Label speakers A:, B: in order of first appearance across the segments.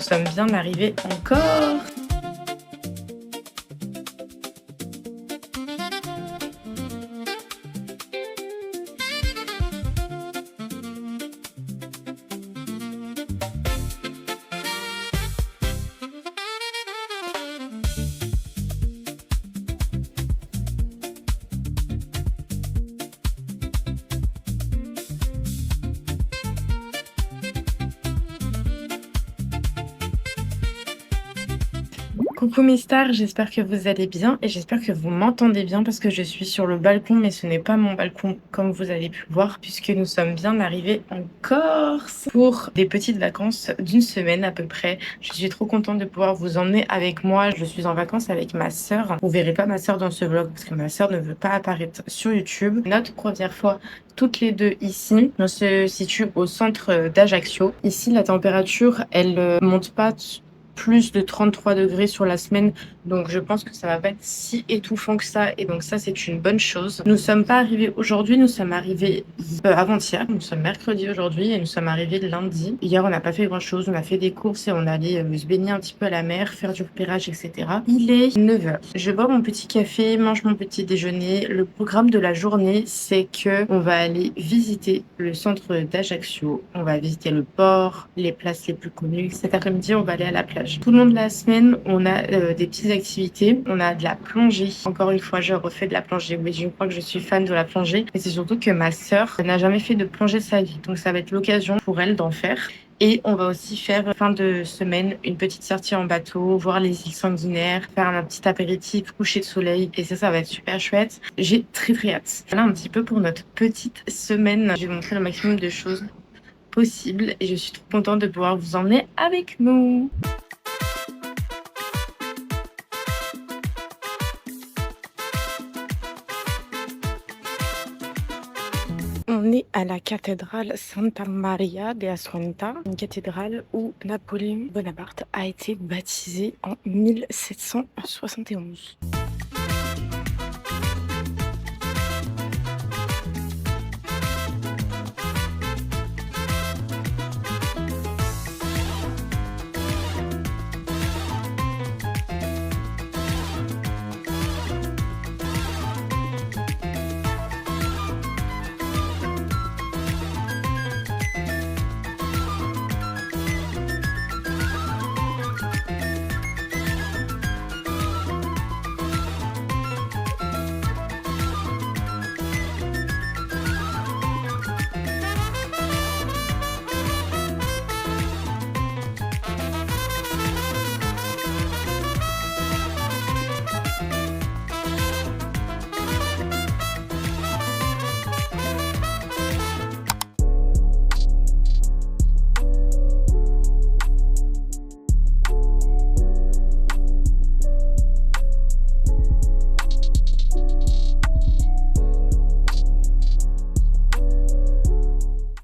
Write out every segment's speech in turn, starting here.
A: Nous sommes bien arrivés encore. Coucou mes stars, j'espère que vous allez bien et j'espère que vous m'entendez bien parce que je suis sur le balcon, mais ce n'est pas mon balcon comme vous avez pu le voir puisque nous sommes bien arrivés en Corse pour des petites vacances d'une semaine à peu près. Je suis trop contente de pouvoir vous emmener avec moi. Je suis en vacances avec ma sœur. Vous verrez pas ma sœur dans ce vlog parce que ma sœur ne veut pas apparaître sur YouTube. Notre première fois toutes les deux ici. On se situe au centre d'Ajaccio. Ici, la température, elle monte pas plus de 33 degrés sur la semaine, donc je pense que ça va pas être si étouffant que ça, et donc ça c'est une bonne chose. Nous sommes pas arrivés aujourd'hui, nous sommes arrivés avant-hier, nous sommes mercredi aujourd'hui et nous sommes arrivés lundi. Hier on n'a pas fait grand chose, on a fait des courses et on allait se baigner un petit peu à la mer, faire du repérage, etc. Il est 9h. Je bois mon petit café, mange mon petit déjeuner. Le programme de la journée, c'est que on va aller visiter le centre d'Ajaccio, on va visiter le port, les places les plus connues. Cet après-midi on va aller à la plage. Tout le long de la semaine, on a des petites activités. On a de la plongée. Encore une fois, je refais de la plongée. Oui, je crois que je suis fan de la plongée. Et c'est surtout que ma sœur n'a jamais fait de plongée de sa vie. Donc ça va être l'occasion pour elle d'en faire. Et on va aussi faire, fin de semaine, une petite sortie en bateau, voir les îles sanguinaires, faire un petit apéritif, coucher de soleil. Et ça va être super chouette. J'ai très hâte. Voilà un petit peu pour notre petite semaine. Je vais vous montrer le maximum de choses possibles. Et je suis trop contente de pouvoir vous emmener avec nous. On est à la cathédrale Santa Maria de Assunta, une cathédrale où Napoléon Bonaparte a été baptisé en 1771.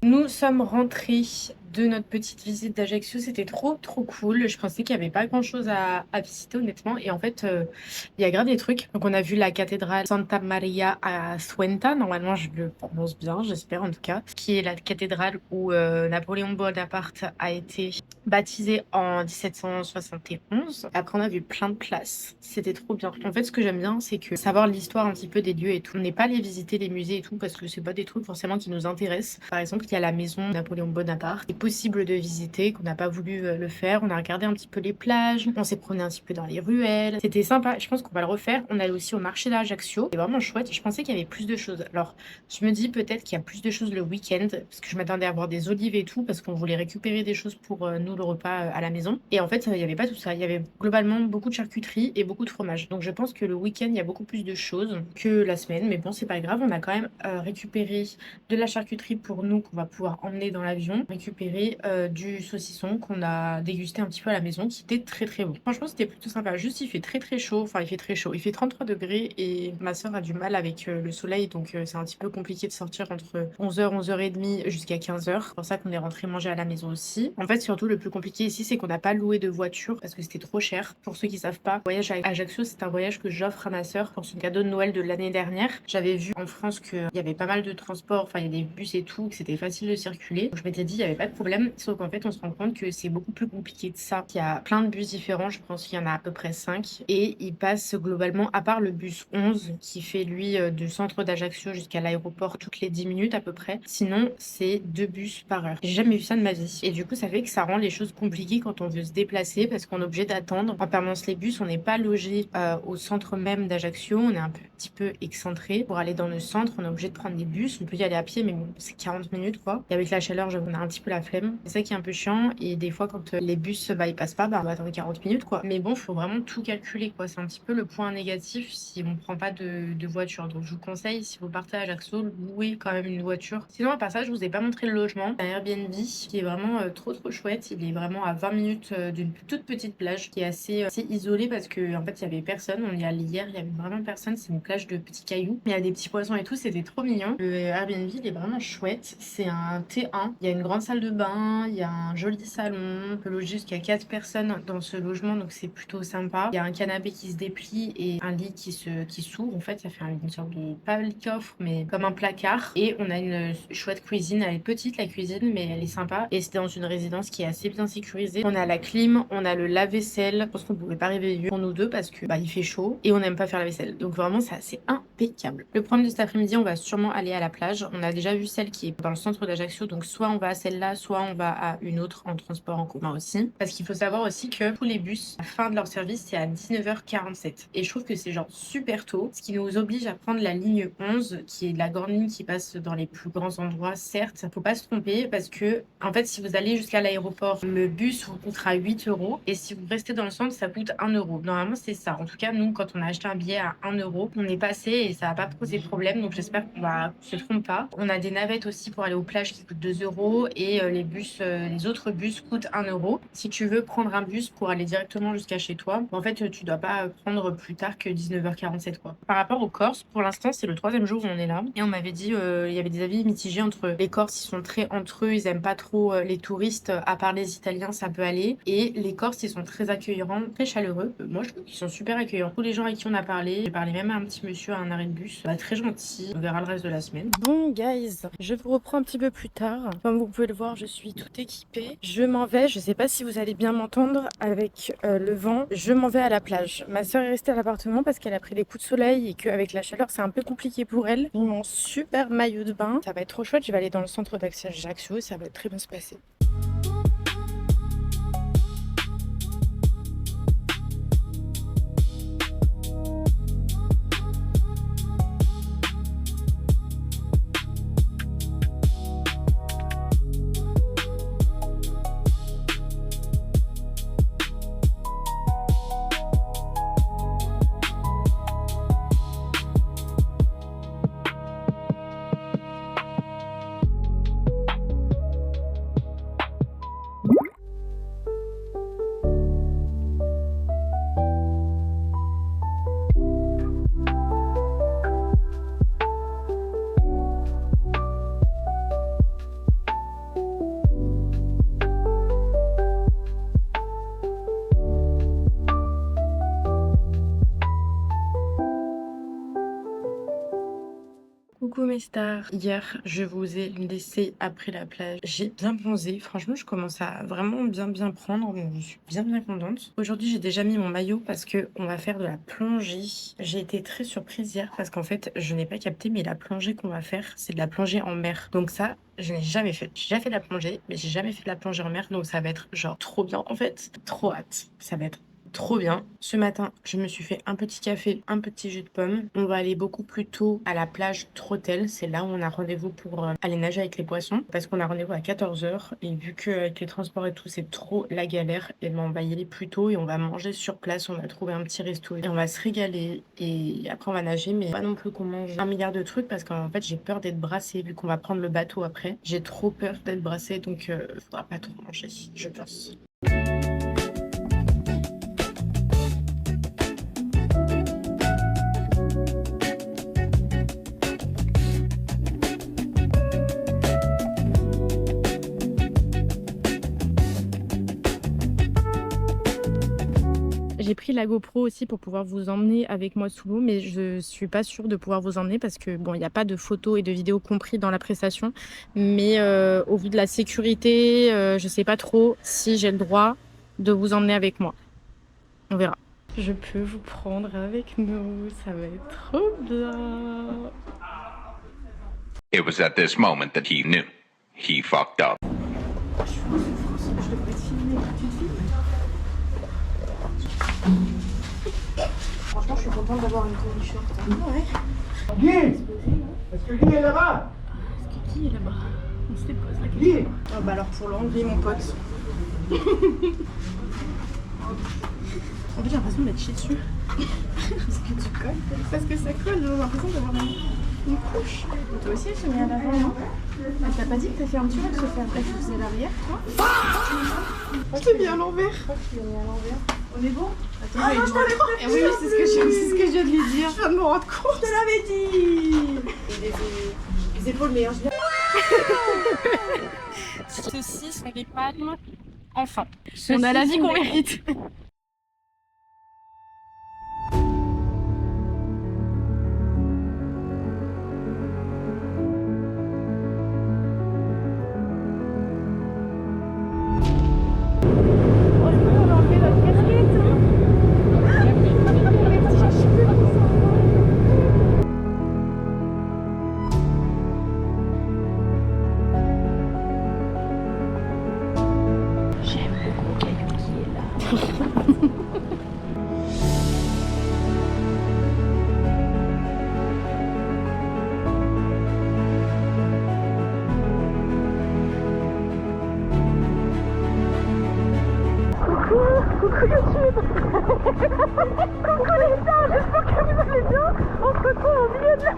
A: Nous sommes rentrés de notre petite visite d'Ajaccio. C'était trop cool. Je pensais qu'il n'y avait pas grand chose à visiter honnêtement, et en fait il y a grave des trucs. Donc on a vu la cathédrale Santa Maria a Suenta, normalement je le prononce bien, j'espère en tout cas, qui est la cathédrale où Napoléon Bonaparte a été baptisé en 1771. Après on a vu plein de places, c'était trop bien. En fait ce que j'aime bien, c'est que savoir l'histoire un petit peu des lieux et tout. On n'est pas allé visiter les musées et tout parce que c'est pas des trucs forcément qui nous intéressent. Par exemple, il y a la maison de Napoléon Bonaparte, c'est possible de visiter, qu'on n'a pas voulu le faire. On a regardé un petit peu les plages, on s'est promené un petit peu dans les ruelles, c'était sympa. Je pense qu'on va le refaire. On allait aussi au marché d'Ajaccio, c'est vraiment chouette. Je pensais qu'il y avait plus de choses, alors je me dis peut-être qu'il y a plus de choses le week-end parce que je m'attendais à avoir des olives et tout parce qu'on voulait récupérer des choses pour nous le repas à la maison, et en fait il n'y avait pas tout ça. Il y avait globalement beaucoup de charcuterie et beaucoup de fromage, donc je pense que le week-end il y a beaucoup plus de choses que la semaine, mais bon c'est pas grave. On a quand même récupéré de la charcuterie pour nous qu'on va pouvoir emmener dans l'avion, récupérer du saucisson qu'on a dégusté un petit peu à la maison qui était très bon. Franchement c'était plutôt sympa. Juste il fait très chaud, enfin il fait très chaud, il fait 33 degrés et ma soeur a du mal avec le soleil, donc c'est un petit peu compliqué de sortir entre 11h 11h30 jusqu'à 15h. C'est pour ça qu'on est rentré manger à la maison aussi. En fait surtout le plus compliqué ici c'est qu'on n'a pas loué de voiture parce que c'était trop cher. Pour ceux qui savent pas, le voyage à Ajaccio c'est un voyage que j'offre à ma soeur pour son cadeau de Noël de l'année dernière. J'avais vu en France qu'il y avait pas mal de transports, enfin il y a des bus et tout, que c'était facile de circuler. Donc je m'étais dit il y avait pas de problème, sauf qu'en fait, on se rend compte que c'est beaucoup plus compliqué de ça. Il y a plein de bus différents, je pense qu'il y en a à peu près 5 et ils passent globalement, à part le bus 11 qui fait lui, du centre d'Ajaccio jusqu'à l'aéroport toutes les 10 minutes à peu près. Sinon, c'est 2 bus par heure. J'ai jamais vu ça de ma vie et du coup, ça fait que ça rend les choses compliquées quand on veut se déplacer parce qu'on est obligé d'attendre en permanence les bus. On n'est pas logé, au centre même d'Ajaccio, on est un petit peu excentré. Pour aller dans le centre, on est obligé de prendre des bus. On peut y aller à pied, mais bon, c'est 40 minutes quoi et avec la chaleur, j'avoue, on a un petit peu la flemme. C'est ça qui est un peu chiant et des fois quand, les bus, bah, ils passent pas, bah, on va attendre 40 minutes quoi. Mais bon, faut vraiment tout calculer quoi. C'est un petit peu le point négatif si on prend pas de voiture. Donc je vous conseille, si vous partez à Ajaccio, louez quand même une voiture. Sinon, à part ça, je vous ai pas montré le logement. Un Airbnb qui est vraiment, trop chouette. Il est vraiment à 20 minutes, d'une toute petite plage qui est assez isolée parce que en fait, il y avait personne. On y allait hier, il y avait vraiment personne. C'est une plage de petits cailloux. Il y a des petits poissons et tout, c'était trop mignon. Le Airbnb, il est vraiment chouette. C'est un T1. Il y a une grande salle de bain, il y a un joli salon. On peut loger jusqu'à 4 personnes dans ce logement, donc c'est plutôt sympa. Il y a un canapé qui se déplie et un lit qui s'ouvre. En fait, ça fait une sorte de, pas lit coffre, mais comme un placard. Et on a une chouette cuisine. Elle est petite, la cuisine, mais elle est sympa. Et c'est dans une résidence qui est assez bien sécurisée. On a la clim, on a le lave-vaisselle. Je pense qu'on pouvait pas rêver mieux pour nous deux parce que bah, il fait chaud et on n'aime pas faire la vaisselle. Donc vraiment, c'est assez impeccable. Le programme de cet après-midi, on va sûrement aller à la plage. On a déjà vu celle qui est dans le centre d'Ajaccio, donc soit on va à celle-là, soit on va à une autre en transport en commun aussi. Parce qu'il faut savoir aussi que tous les bus, la fin de leur service, c'est à 19h47. Et je trouve que c'est genre super tôt, ce qui nous oblige à prendre la ligne 11, qui est la grande ligne qui passe dans les plus grands endroits. Certes, faut pas se tromper parce que, en fait, si vous allez jusqu'à l'aéroport, le bus vous coûtera 8 euros. Et si vous restez dans le centre, ça coûte 1 euro. Normalement, c'est ça. En tout cas, nous, quand on a acheté un billet à 1 euro, on est passé et ça va pas poser problème. Donc, j'espère qu'on se trompe pas. On a des navettes aussi pour aller aux plages qui coûtent 2 euros et les autres bus coûtent 1 euro. Si tu veux prendre un bus pour aller directement jusqu'à chez toi, en fait, tu dois pas prendre plus tard que 19h47 quoi. Par rapport aux Corses, pour l'instant, c'est le 3e jour où on est là et on m'avait dit, il y avait des avis mitigés entre les Corses, ils sont très entre eux, ils aiment pas trop les touristes, à part les Italiens, ça peut aller. Et les Corses, ils sont très accueillants, très chaleureux. Moi, je trouve qu'ils sont super accueillants. Tous les gens avec qui on a parlé, j'ai parlé même à un petit monsieur à un arrêt de bus, bah, très gentil. On verra le reste de la semaine. Bon, guys, je vous reprends un petit peu plus tard. Comme vous pouvez le voir, je suis tout équipée. Je m'en vais, je sais pas si vous allez bien m'entendre avec le vent. Je m'en vais à la plage. Ma soeur est restée à l'appartement parce qu'elle a pris des coups de soleil et qu'avec la chaleur, c'est un peu compliqué pour elle. Mon super maillot de bain, ça va être trop chouette. Je vais aller dans le centre d'Ajaccio, ça va très bien se passer. Coucou mes stars, hier je vous ai laissé après la plage, j'ai bien bronzé, franchement je commence à vraiment bien prendre, donc je suis bien contente. Aujourd'hui j'ai déjà mis mon maillot parce que on va faire de la plongée. J'ai été très surprise hier parce qu'en fait je n'ai pas capté mais la plongée qu'on va faire c'est de la plongée en mer. Donc ça je n'ai jamais fait. J'ai déjà fait de la plongée mais j'ai jamais fait de la plongée en mer donc ça va être genre trop bien en fait, trop hâte, ça va être trop bien. Ce matin, je me suis fait un petit café, un petit jus de pomme. On va aller beaucoup plus tôt à la plage Trotel. C'est là où on a rendez-vous pour aller nager avec les poissons. Parce qu'on a rendez-vous à 14h. Et vu qu'avec les transports et tout, c'est trop la galère, et ben on va y aller plus tôt et on va manger sur place. On va trouver un petit resto et on va se régaler. Et après, on va nager. Mais pas non plus qu'on mange 1 milliard de trucs parce qu'en fait, j'ai peur d'être brassée vu qu'on va prendre le bateau après. J'ai trop peur d'être brassée. Donc, faudra pas trop manger, je pense. J'ai pris la GoPro aussi pour pouvoir vous emmener avec moi sous l'eau, mais je suis pas sûre de pouvoir vous emmener parce que bon, il y a pas de photos et de vidéos compris dans la prestation. Mais au vu de la sécurité, je sais pas trop si j'ai le droit de vous emmener avec moi. On verra. Je peux vous prendre avec nous, ça va être trop bien.
B: It was at this moment that he knew. He fucked up.
A: Je devrais te filmer, tu te filmes? Franchement, je suis contente d'avoir une tenue short. Hein. Ouais.
C: Guy, est-ce que Guy est là-bas?
A: Est-ce que qui est là-bas? On se pose la
C: Guy.
A: question. Oh, bah alors pour l'enlever, mon pote. En fait, j'ai l'impression d'être chiée dessus. Parce que tu colles. Parce que ça colle, j'ai l'impression d'avoir une couche. Toi aussi, elle s'est mis à l'avant, non? Elle t'a pas dit que t'as fait un petit peu que se faire après, tu faisais l'arrière, toi? Je t'ai mis à l'envers. Je crois que tu l'as mis à l'envers. On est bon? Attends, je t'avais prévenu. Eh oui, c'est ce que je viens de lui dire. Je viens de me rendre compte. Je te l'avais dit. Les épaules meilleures. Ceci sont des palmes. Enfin, on a la vie qu'on mérite. Coucou YouTube. Coucou les gens, j'espère que vous allez bien. On se retrouve au milieu de la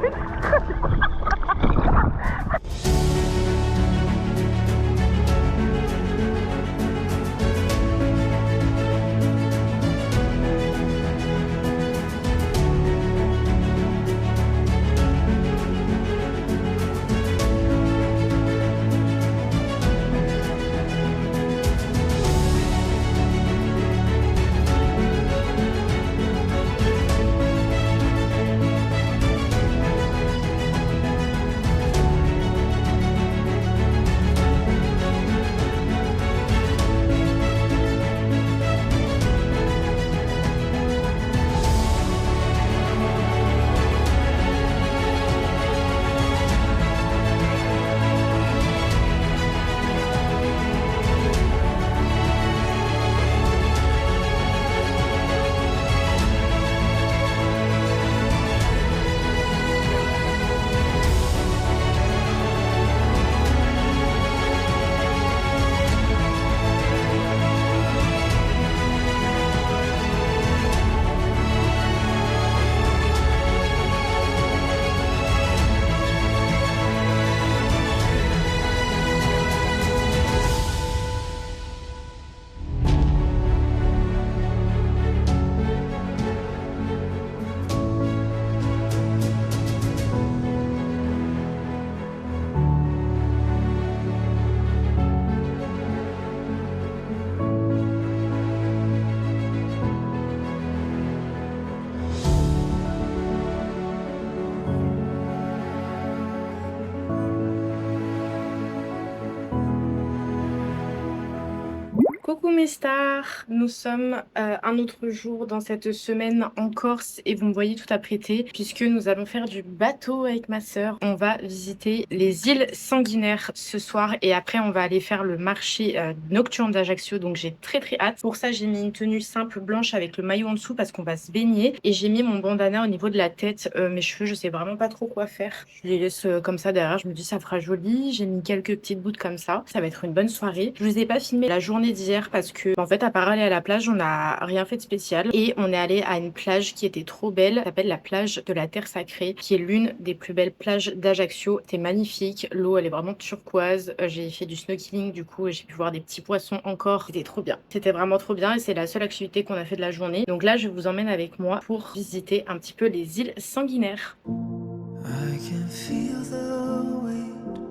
A: Coucou mes stars, nous sommes un autre jour dans cette semaine en Corse et vous me voyez tout apprêtée puisque nous allons faire du bateau avec ma sœur. On va visiter les îles Sanguinaires ce soir et après on va aller faire le marché nocturne d'Ajaccio, donc j'ai très hâte. Pour ça j'ai mis une tenue simple blanche avec le maillot en dessous parce qu'on va se baigner et j'ai mis mon bandana au niveau de la tête. Mes cheveux je sais vraiment pas trop quoi faire. Je les laisse comme ça derrière, je me dis ça fera joli. J'ai mis quelques petites bouts comme ça. Ça va être une bonne soirée. Je vous ai pas filmé la journée d'hier parce que en fait à part aller à la plage on n'a rien fait de spécial et on est allé à une plage qui était trop belle, ça s'appelle la plage de la Terre Sacrée qui est l'une des plus belles plages d'Ajaccio. C'était magnifique, l'eau elle est vraiment turquoise, j'ai fait du snorkeling du coup et j'ai pu voir des petits poissons encore, c'était trop bien, c'était vraiment trop bien et c'est la seule activité qu'on a fait de la journée. Donc là je vous emmène avec moi pour visiter un petit peu les îles Sanguinaires. I can feel the weight.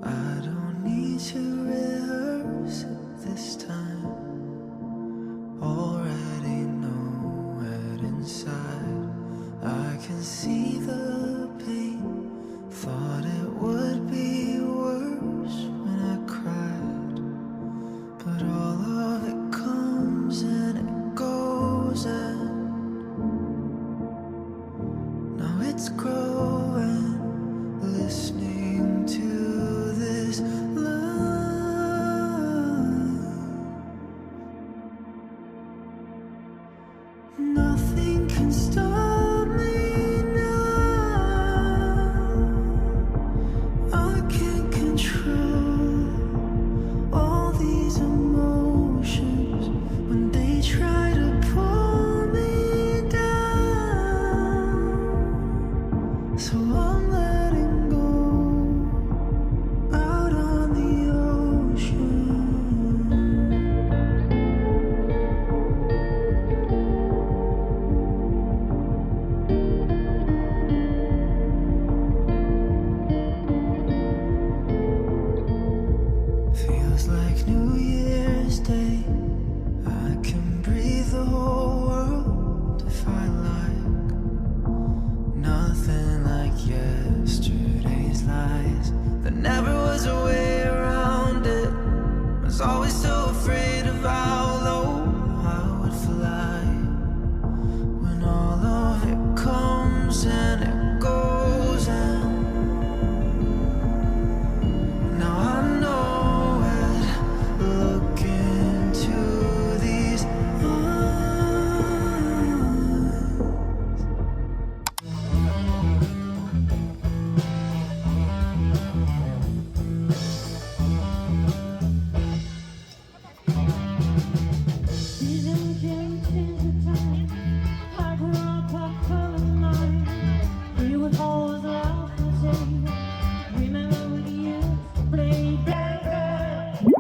A: I don't need to rehearse it this time. Already know
D: see the pain. Thought it would be worse when I cried, but all of it comes and it goes, and now it's growing. Listening to this line, nothing can stop me now. I can't control all these emotions when they try to pull me down. So I'm letting go out on the ocean. Feels like New Year's Day. I can breathe the whole world if I like. Nothing like yesterday's lies. There never was a way around it. Was always so afraid of how low I would fly when all of it comes and it goes, and now I know it. Look into these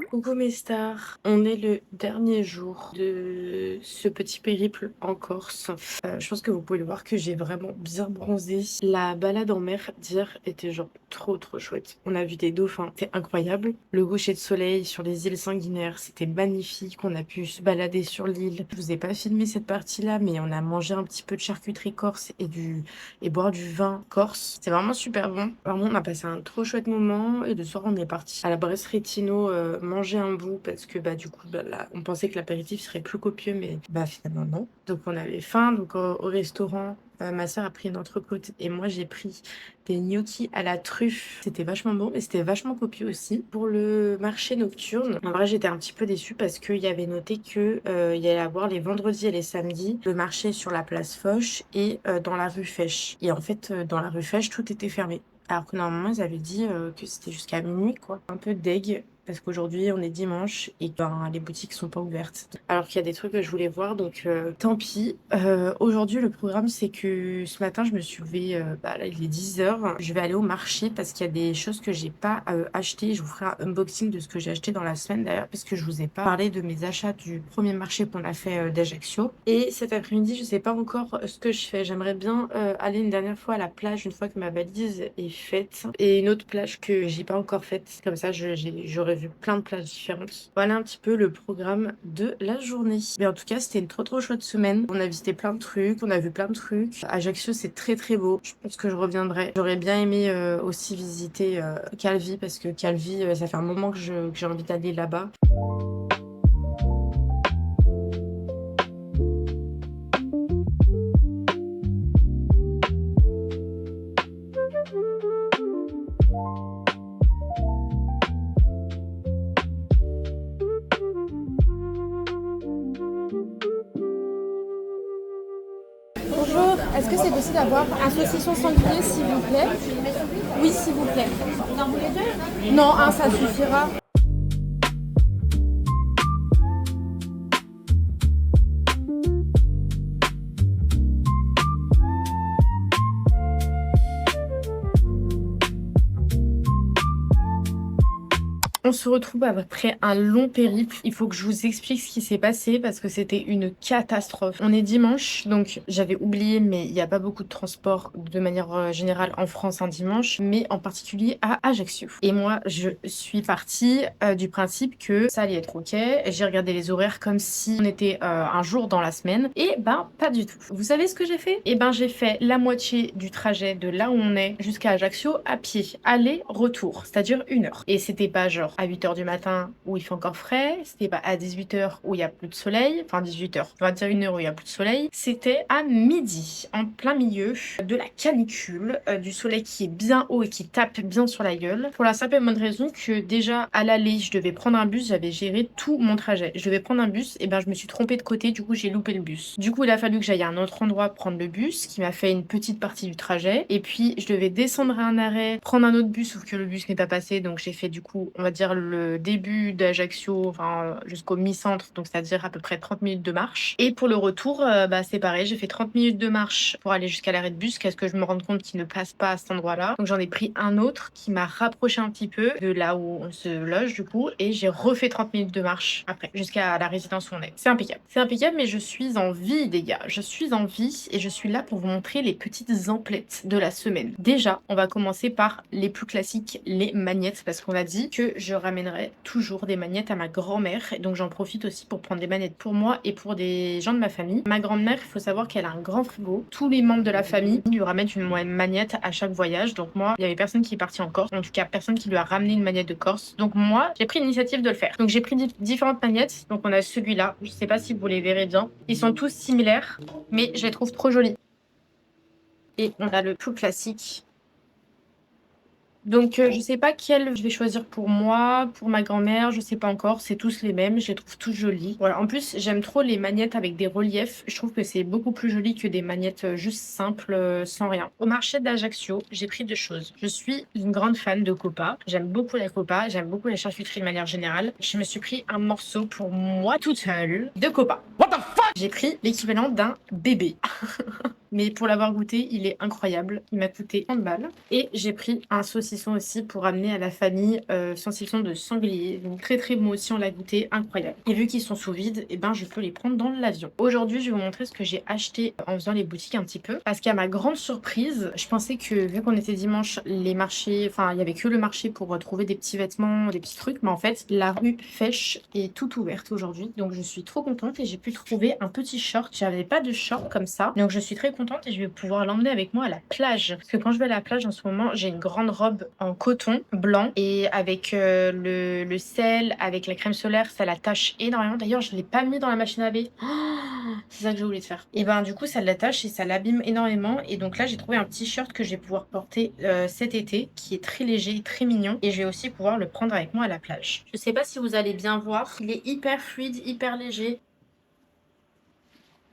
A: Coucou mes stars, on est le dernier jour de ce petit périple en Corse. Je pense que vous pouvez le voir que j'ai vraiment bien bronzé. La balade en mer d'hier était genre trop chouette. On a vu des dauphins, c'était incroyable. Le coucher de soleil sur les îles sanguinaires, c'était magnifique. On a pu se balader sur l'île. Je vous ai pas filmé cette partie-là, mais on a mangé un petit peu de charcuterie corse et boire du vin corse. C'est vraiment super bon. Vraiment, on a passé un trop chouette moment et le soir on est parti à la brasserie Tino manger un bout parce que du coup là, on pensait que l'apéritif serait plus copieux, mais finalement non. Donc on avait faim, donc au restaurant ma soeur a pris une entrecôte et moi j'ai pris des gnocchis à la truffe. C'était vachement bon et c'était vachement copieux aussi. Pour le marché nocturne, en vrai j'étais un petit peu déçue parce qu'il y avait noté que il y allait avoir les vendredis et les samedis le marché sur la place Foch et dans la rue Fèche. Et en fait dans la rue Fèche tout était fermé. Alors que normalement ils avaient dit que c'était jusqu'à minuit quoi. Un peu deg. Parce qu'aujourd'hui on est dimanche et que les boutiques sont pas ouvertes. Alors qu'il y a des trucs que je voulais voir, donc tant pis. Aujourd'hui le programme c'est que ce matin je me suis levée, là il est 10h. Je vais aller au marché parce qu'il y a des choses que j'ai pas achetées. Je vous ferai un unboxing de ce que j'ai acheté dans la semaine d'ailleurs, parce que je vous ai pas parlé de mes achats du premier marché qu'on a fait d'Ajaccio. Et cet après-midi je sais pas encore ce que je fais. J'aimerais bien aller une dernière fois à la plage une fois que ma valise est faite. Et une autre plage que j'ai pas encore faite. Comme ça j'aurais vu plein de plages différentes. Voilà un petit peu le programme de la journée. Mais en tout cas, c'était une trop chouette semaine. On a visité plein de trucs, on a vu plein de trucs. Ajaccio, c'est très beau. Je pense que je reviendrai. J'aurais bien aimé aussi visiter Calvi parce que Calvi, ça fait un moment que j'ai envie d'aller là-bas.
E: Bonjour, est-ce que c'est possible d'avoir un saucisson sanglier s'il vous plaît? Oui, s'il vous plaît. Vous en voulez deux? Non, un, ça suffira.
A: On se retrouve après un long périple. Il faut que je vous explique ce qui s'est passé parce que c'était une catastrophe. On est dimanche, donc j'avais oublié, mais il n'y a pas beaucoup de transport de manière générale en France un dimanche, mais en particulier à Ajaccio. Et moi, je suis partie du principe que ça allait être ok. J'ai regardé les horaires comme si on était un jour dans la semaine. Et ben, pas du tout. Vous savez ce que j'ai fait? Et ben, j'ai fait la moitié du trajet de là où on est jusqu'à Ajaccio à pied. Aller-retour, c'est-à-dire 1 heure. Et c'était pas genre à 8h du matin où il fait encore frais, c'était pas à 18h où il y a plus de soleil, enfin 18h, on va dire 1 heure où il y a plus de soleil, c'était à midi, en plein milieu de la canicule, du soleil qui est bien haut et qui tape bien sur la gueule, pour la simple et bonne raison que déjà à l'aller, je devais prendre un bus, j'avais géré tout mon trajet. Je devais prendre un bus, et ben je me suis trompée de côté, du coup j'ai loupé le bus. Du coup il a fallu que j'aille à un autre endroit prendre le bus, qui m'a fait une petite partie du trajet, et puis je devais descendre à un arrêt, prendre un autre bus, sauf que le bus n'est pas passé, donc j'ai fait du coup, on va dire le début d'Ajaccio, enfin jusqu'au mi-centre, donc c'est-à-dire à peu près 30 minutes de marche. Et pour le retour, bah c'est pareil, j'ai fait 30 minutes de marche pour aller jusqu'à l'arrêt de bus, qu'est-ce que je me rends compte qu'il ne passe pas à cet endroit-là. Donc j'en ai pris un autre qui m'a rapproché un petit peu de là où on se loge du coup, et j'ai refait 30 minutes de marche après, jusqu'à la résidence où on est. C'est impeccable. C'est impeccable, mais je suis en vie, les gars. Je suis en vie et je suis là pour vous montrer les petites emplettes de la semaine. Déjà, on va commencer par les plus classiques, les magnettes, parce qu'on a dit que je ramènerais toujours des magnettes à ma grand-mère, et donc j'en profite aussi pour prendre des magnettes pour moi et pour des gens de ma famille. Ma grand-mère, il faut savoir qu'elle a un grand frigo. Tous les membres de la famille lui ramènent une magnette à chaque voyage, donc moi, il y avait personne qui est parti en Corse, en tout cas personne qui lui a ramené une magnette de Corse, donc moi, j'ai pris l'initiative de le faire. Donc j'ai pris différentes magnettes, donc on a celui-là, je sais pas si vous les verrez bien, ils sont tous similaires, mais je les trouve trop jolis. Et on a le plus classique. Donc je sais pas quel je vais choisir pour moi, pour ma grand-mère, je sais pas encore, c'est tous les mêmes, je les trouve tous jolis. Voilà, en plus j'aime trop les magnettes avec des reliefs, je trouve que c'est beaucoup plus joli que des magnettes juste simples, sans rien. Au marché d'Ajaccio, j'ai pris 2 choses. Je suis une grande fan de Copa, j'aime beaucoup la Copa, j'aime beaucoup la charcuterie de manière générale. Je me suis pris un morceau pour moi toute seule de Copa. What the fuck? J'ai pris l'équivalent d'un bébé. Mais pour l'avoir goûté, il est incroyable. Il m'a coûté 30 balles. Et j'ai pris un saucisson aussi pour amener à la famille, saucisson de sanglier. Donc très très bon aussi, on l'a goûté, incroyable. Et vu qu'ils sont sous vide, et ben je peux les prendre dans l'avion. Aujourd'hui, je vais vous montrer ce que j'ai acheté en faisant les boutiques un petit peu. Parce qu'à ma grande surprise, je pensais que vu qu'on était dimanche, les marchés, enfin il y avait que le marché pour trouver des petits vêtements, des petits trucs. Mais en fait, la rue Fèche est toute ouverte aujourd'hui. Donc je suis trop contente et j'ai pu trouver un petit short. J'avais pas de short comme ça. Donc je suis très contente et je vais pouvoir l'emmener avec moi à la plage. Parce que quand je vais à la plage en ce moment, j'ai une grande robe en coton blanc et avec le sel, avec la crème solaire, ça la tache énormément. D'ailleurs, je l'ai pas mis dans la machine à laver. Oh, c'est ça que j'ai oublié de faire. Et ben du coup, ça l'attache et ça l'abîme énormément. Et donc là, j'ai trouvé un t-shirt que je vais pouvoir porter cet été, qui est très léger, très mignon. Et je vais aussi pouvoir le prendre avec moi à la plage. Je sais pas si vous allez bien voir. Il est hyper fluide, hyper léger.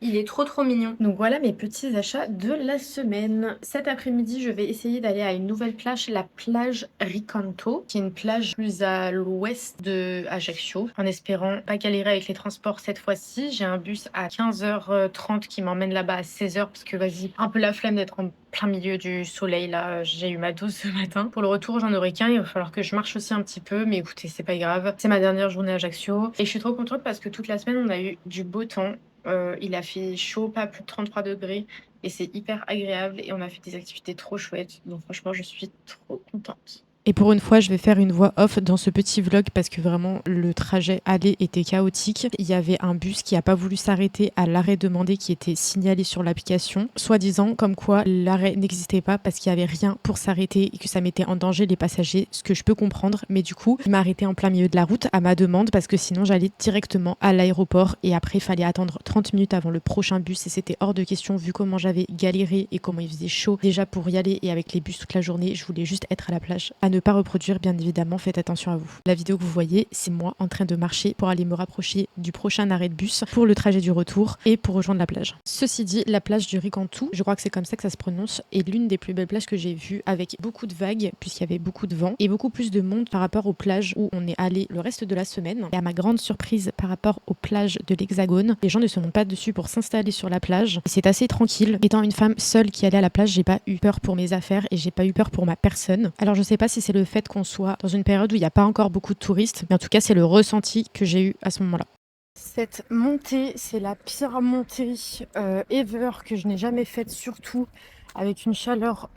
A: Il est trop trop mignon. Donc voilà mes petits achats de la semaine. Cet après-midi, je vais essayer d'aller à une nouvelle plage, la plage Ricanto, qui est une plage plus à l'ouest de Ajaccio, en espérant pas galérer avec les transports cette fois-ci. J'ai un bus à 15h30 qui m'emmène là-bas à 16h parce que vas-y, un peu la flemme d'être en plein milieu du soleil là, j'ai eu ma dose ce matin. Pour le retour, j'en aurai qu'un, il va falloir que je marche aussi un petit peu, mais écoutez, c'est pas grave. C'est ma dernière journée à Ajaccio et je suis trop contente parce que toute la semaine, on a eu du beau temps. Il a fait chaud, pas plus de 33 degrés et c'est hyper agréable et on a fait des activités trop chouettes. Donc franchement, je suis trop contente.
F: Et pour une fois, je vais faire une voix off dans ce petit vlog parce que vraiment le trajet aller était chaotique. Il y avait un bus qui n'a pas voulu s'arrêter à l'arrêt demandé qui était signalé sur l'application, soi-disant comme quoi l'arrêt n'existait pas parce qu'il n'y avait rien pour s'arrêter et que ça mettait en danger les passagers, ce que je peux comprendre. Mais du coup, il m'a arrêté en plein milieu de la route à ma demande parce que sinon j'allais directement à l'aéroport et après il fallait attendre 30 minutes avant le prochain bus et c'était hors de question vu comment j'avais galéré et comment il faisait chaud déjà pour y aller et avec les bus toute la journée. Je voulais juste être à la plage. À ne pas reproduire, bien évidemment, faites attention à vous. La vidéo que vous voyez, c'est moi en train de marcher pour aller me rapprocher du prochain arrêt de bus pour le trajet du retour et pour rejoindre la plage. Ceci dit, la plage du Ricanto, je crois que c'est comme ça que ça se prononce, est l'une des plus belles plages que j'ai vues avec beaucoup de vagues puisqu'il y avait beaucoup de vent et beaucoup plus de monde par rapport aux plages où on est allé le reste de la semaine. Et à ma grande surprise par rapport aux plages de l'Hexagone, les gens ne se montent pas dessus pour s'installer sur la plage. C'est assez tranquille. Étant une femme seule qui allait à la plage, j'ai pas eu peur pour mes affaires et j'ai pas eu peur pour ma personne. Alors je sais pas si c'est le fait qu'on soit dans une période où il n'y a pas encore beaucoup de touristes, mais en tout cas, c'est le ressenti que j'ai eu à ce moment-là. Cette montée, c'est la pire montée ever que je n'ai jamais faite, surtout avec une chaleur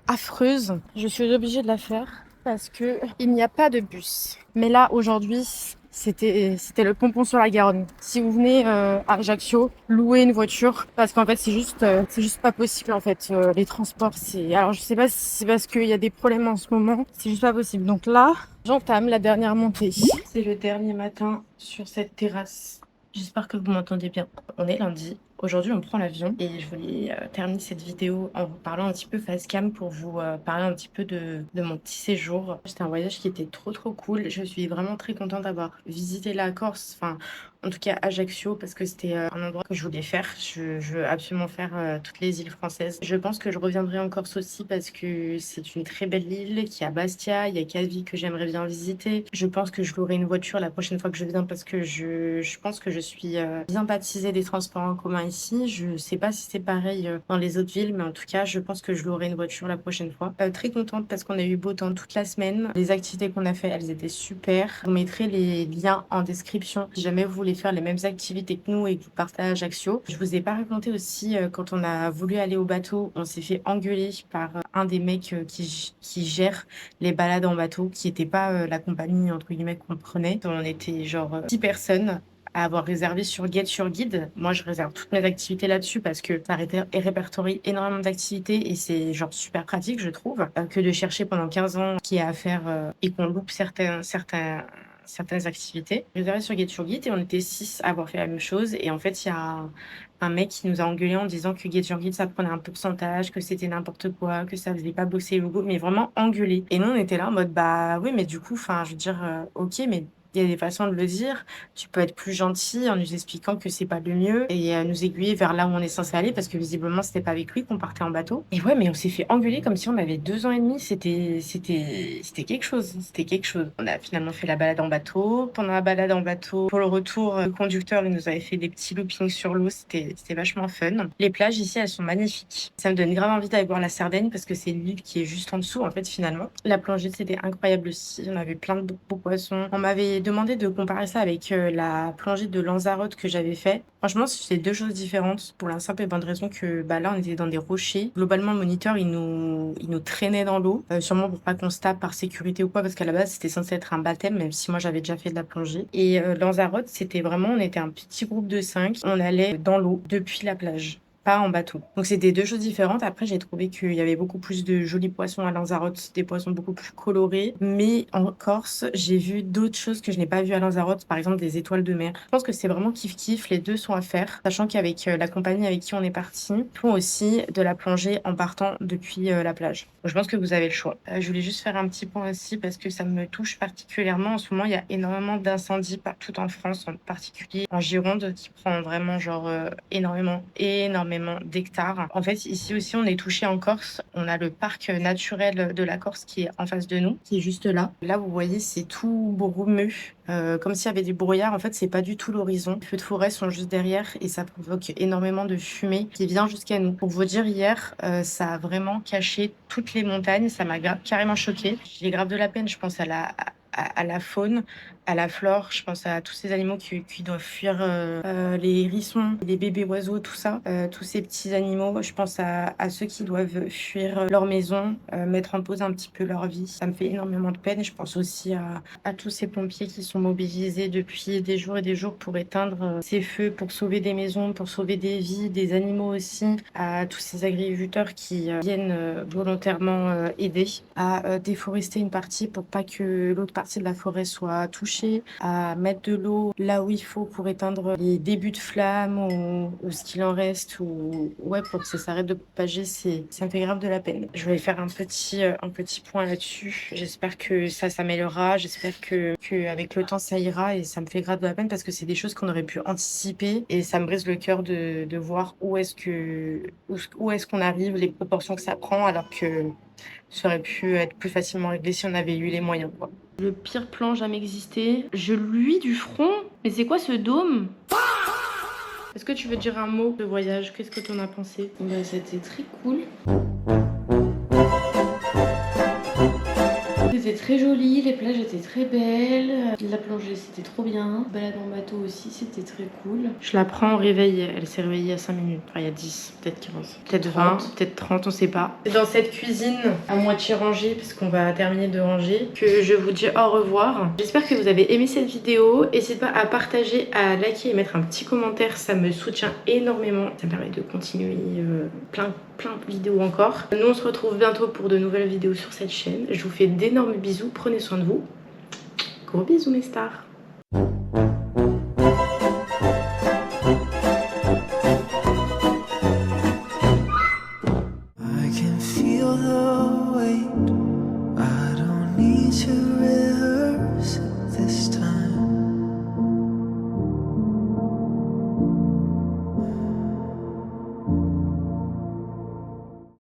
F: affreuse. Je suis obligée de la faire parce qu'il n'y a pas de bus. Mais là, aujourd'hui, c'était le pompon sur la Garonne. Si vous venez à Ajaccio, louez une voiture parce qu'en fait, c'est juste pas possible en fait. Les transports, alors je sais pas si c'est parce qu'il y a des problèmes en ce moment, c'est juste pas possible. Donc là, j'entame la dernière montée. C'est le dernier matin sur cette terrasse. J'espère que vous m'entendez bien. On est lundi. Aujourd'hui, on prend l'avion et je voulais terminer cette vidéo en vous parlant un petit peu face cam pour vous parler un petit peu de mon petit séjour. C'était un voyage qui était trop cool. Je suis vraiment très contente d'avoir visité la Corse, enfin en tout cas Ajaccio, parce que c'était un endroit que je voulais faire. Je veux absolument faire toutes les îles françaises. Je pense que je reviendrai en Corse aussi parce que c'est une très belle île, qu'il y a Bastia, il y a Calvi que j'aimerais bien visiter. Je pense que je louerai une voiture la prochaine fois que je viens parce que je pense que je suis bien baptisée des transports en commun ici. Je sais pas si c'est pareil dans les autres villes, mais en tout cas, je pense que je louerai une voiture la prochaine fois. Très contente parce qu'on a eu beau temps toute la semaine. Les activités qu'on a fait, elles étaient super. Je vous mettrai les liens en description si jamais vous voulez faire les mêmes activités que nous et que vous partez à Ajaccio. Je vous ai pas raconté aussi quand on a voulu aller au bateau, on s'est fait engueuler par un des mecs qui gère les balades en bateau, qui était pas la compagnie entre guillemets qu'on prenait. On était genre 10 personnes à avoir réservé sur Get Your Guide. Moi, je réserve toutes mes activités là-dessus parce que ça répertorie énormément d'activités et c'est genre super pratique, je trouve, que de chercher pendant 15 ans ce qu'il y a à faire et qu'on loupe certaines activités. Réservé sur Get Your Guide et on était 6 à avoir fait la même chose et en fait, il y a un mec qui nous a engueulé en disant que Get Your Guide, ça prenait un pourcentage, que c'était n'importe quoi, que ça faisait pas bosser le logo, mais vraiment engueulé. Et nous, on était là en mode, bah oui, mais du coup, enfin, je veux dire, ok, mais il y a des façons de le dire. Tu peux être plus gentil en nous expliquant que c'est pas le mieux et nous aiguiller vers là où on est censé aller parce que visiblement c'était pas avec lui qu'on partait en bateau. Et ouais, mais on s'est fait engueuler comme si on avait 2 ans et demi. C'était quelque chose. C'était quelque chose. On a finalement fait la balade en bateau. Pendant la balade en bateau, pour le retour, le conducteur il nous avait fait des petits loopings sur l'eau. C'était vachement fun. Les plages ici elles sont magnifiques. Ça me donne grave envie d'aller voir la Sardaigne parce que c'est une île qui est juste en dessous en fait finalement. La plongée c'était incroyable aussi. On avait plein de beaux poissons. On m'avait demandé de comparer ça avec la plongée de Lanzarote que j'avais fait. Franchement, c'est 2 choses différentes pour la simple et bonne raison que bah, là, on était dans des rochers. Globalement, le moniteur, il nous traînait dans l'eau, sûrement pour pas qu'on se tape par sécurité ou quoi, parce qu'à la base, c'était censé être un baptême, même si moi, j'avais déjà fait de la plongée. Et Lanzarote, c'était vraiment, on était un petit groupe de 5. On allait dans l'eau depuis la plage. Pas en bateau. Donc c'était 2 choses différentes. Après, j'ai trouvé qu'il y avait beaucoup plus de jolis poissons à Lanzarote, des poissons beaucoup plus colorés. Mais en Corse, j'ai vu d'autres choses que je n'ai pas vues à Lanzarote, par exemple des étoiles de mer. Je pense que c'est vraiment kiff-kiff, les 2 sont à faire. Sachant qu'avec la compagnie avec qui on est parti, ils font aussi de la plongée en partant depuis la plage. Donc, je pense que vous avez le choix. Je voulais juste faire un petit point aussi parce que ça me touche particulièrement. En ce moment, il y a énormément d'incendies partout en France, en particulier en Gironde, qui prend vraiment genre énormément d'hectares. En fait, ici aussi, on est touché en Corse. On a le parc naturel de la Corse qui est en face de nous, qui est juste là. Là, vous voyez, c'est tout brumeux. Comme s'il y avait des brouillards. En fait, c'est pas du tout l'horizon. Les feux de forêt sont juste derrière et ça provoque énormément de fumée qui vient jusqu'à nous. Pour vous dire, hier, ça a vraiment caché toutes les montagnes. Ça m'a carrément choquée. J'ai grave de la peine, je pense, à la faune, à la flore, je pense à tous ces animaux qui doivent fuir les hérissons, les bébés oiseaux, tout ça, tous ces petits animaux. Je pense à ceux qui doivent fuir leur maison, mettre en pause un petit peu leur vie. Ça me fait énormément de peine. Je pense aussi à tous ces pompiers qui sont mobilisés depuis des jours et des jours pour éteindre ces feux, pour sauver des maisons, pour sauver des vies, des animaux aussi, à tous ces agriculteurs qui viennent volontairement aider à déforester une partie pour pas que l'autre partie de la forêt soit touchée, à mettre de l'eau là où il faut pour éteindre les débuts de flammes ou ce qu'il en reste ou ouais pour que ça s'arrête de propager. Ça me fait grave de la peine. Je vais faire un petit point là-dessus. J'espère que ça s'améliorera. J'espère que avec le temps ça ira et ça me fait grave de la peine parce que c'est des choses qu'on aurait pu anticiper et ça me brise le cœur de voir où est-ce qu'on arrive, les proportions que ça prend alors que ça aurait pu être plus facilement réglé si on avait eu les moyens, quoi. Le pire plan jamais existé. Je luis du front. Mais c'est quoi ce dôme? Est-ce que tu veux dire un mot de voyage? Qu'est-ce que tu en as pensé? Bah, c'était très cool. C'était
A: c'était très joli, les plages étaient très belles, la plongée c'était trop bien, balade en bateau aussi c'était très cool. Je la prends au réveil, elle s'est réveillée il y a 5 minutes, enfin il y a 10, peut-être 15, peut-être 20, peut-être 30, on sait pas. C'est dans cette cuisine à moitié rangée, parce qu'on va terminer de ranger, que je vous dis au revoir. J'espère que vous avez aimé cette vidéo, n'hésitez pas à partager, à liker et mettre un petit commentaire, ça me soutient énormément, ça me permet de continuer plein de vidéos encore. Nous on se retrouve bientôt pour de nouvelles vidéos sur cette chaîne. Je vous fais d'énormes bisous, prenez soin de vous. Gros bisous mes stars.
D: I can feel the weight. I don't need to